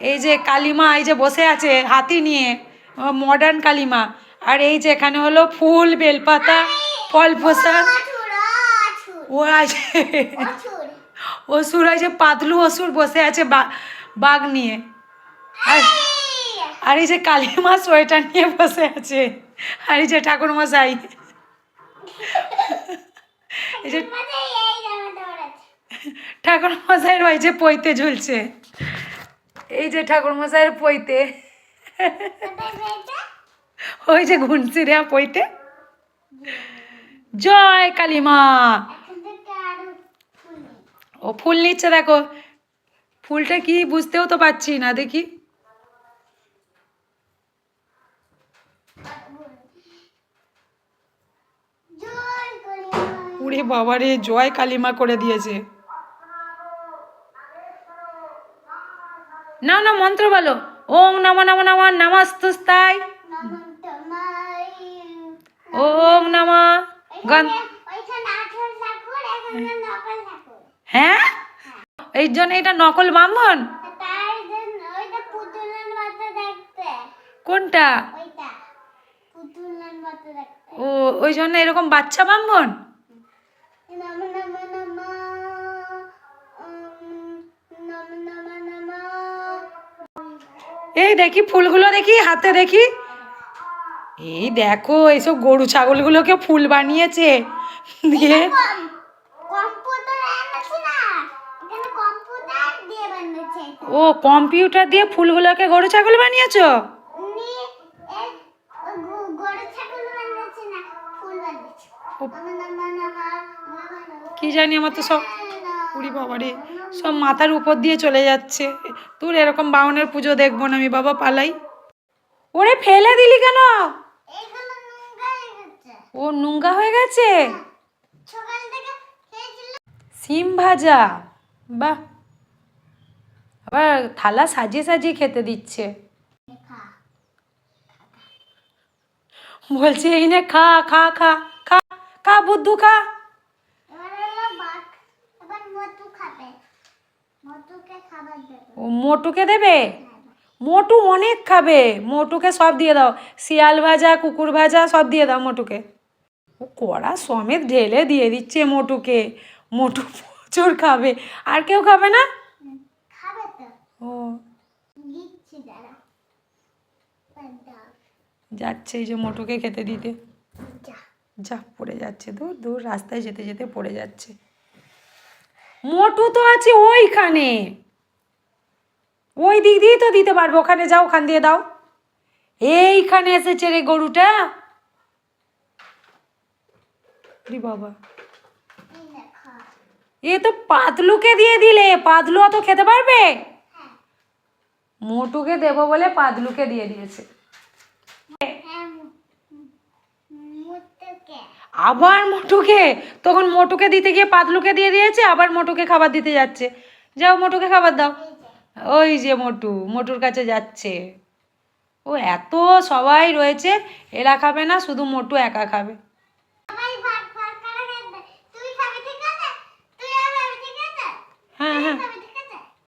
এই যে কালিমা এই যে বসে আছে হাতি নিয়ে, মডার্ন কালিমা। আর এই যে এখানে হলো ফুল, বেলপাতা, ফল প্রসাদ। ও আছে অসুর আছে, পাতলু অসুর বসে আছে বাঘ নিয়ে। আর আর এই যে কালিমা সোয়েটার নিয়ে বসে আছে। আর এই যে ঠাকুর মশাই, এই যে ঠাকুর মশাইয়ের ওই যে পইতে ঝুলছে। এই যে ঠাকুর মশাইয়ের পইতে, ওই যে ঘুনছি রে পইতে। জয় কালিমা। ও ফুল নিচ্ছে, দেখো ফুলটা কি বুঝতেও তো পারছি না, দেখি। ওরে বাবারে, জয় কালিমা করে দিয়েছে। না না, মন্ত্র বলো। ওং নমঃ নমঃ নমঃ নমস্তুস্তায়, ওং নমঃ গণ। হ্যাঁ, এই জন্য এটা নকল ব্রাহ্মণ। কোনটা? ও, ওই জন্য এরকম বাচ্চা ব্রাহ্মণ। এই দেখি ফুলগুলো, দেখি হাতে দেখি। এই দেখো এইসব গরু ছাগলগুলোকে ফুল বানিয়েছে দিয়ে। ও কম্পিউটার দিয়ে ফুলগুলোকে গরু ছাগল বানিয়েছো? কি জানি, আমার তো সব উড়ি বাবারে সব মাথার উপর দিয়ে চলে যাচ্ছে। তোর এরকম বাউনের পুজো দেখবো না আমি, বাবা পালাই। ওরে ফেলে দিলি কেন? ও নোংরা হয়ে গেছে। সিম ভাজা, বাহ। আবার থালা সাজিয়ে সাজিয়ে খেতে দিচ্ছে। বলছি এই নে খা খা খা খা খা বুদ্ধু খা। ও মোটুকে দেবে? মোটু অনেক খাবে, মোটুকে সব দিয়ে দাও। শিয়াল ভাজা, কুকুর ভাজা সব দিয়ে দাও মোটুকে। ও কড়া সমেত ঢেলে দিয়ে দিচ্ছে মোটুকে। মোটু প্রচুর খাবে। আর কেউ খাবে না? ও যাচ্ছে এই যে মোটুকে খেতে দিতে। যা পড়ে যাচ্ছে, দূর দূর রাস্তায় যেতে যেতে পড়ে যাচ্ছে। মোটু তো আছে ওইখানে, ওই দিক দিয়েই তো দিতে পারবে। ওখানে যাও, ওখান দিয়ে দাও। এইখানে এসেছে রে গরুটা। বাবা, এ তো পাতলুকে দিয়ে দিলে। পাতলু অত খেতে পারবে? মোটুকে দেবো বলে পাতলুকে দিয়ে দিয়েছে। আবার মোটুকে, তখন মোটুকে দিতে গিয়ে পাতলুকে দিয়ে দিয়েছে, আবার মোটুকে খাবার দিতে যাচ্ছে। যাও মোটুকে খাবার দাও। ওই যে মোটু, মোটুর কাছে যাচ্ছে। ও এত সবাই রয়েছে, এরা খাবে না, শুধু মোটু একা খাবে।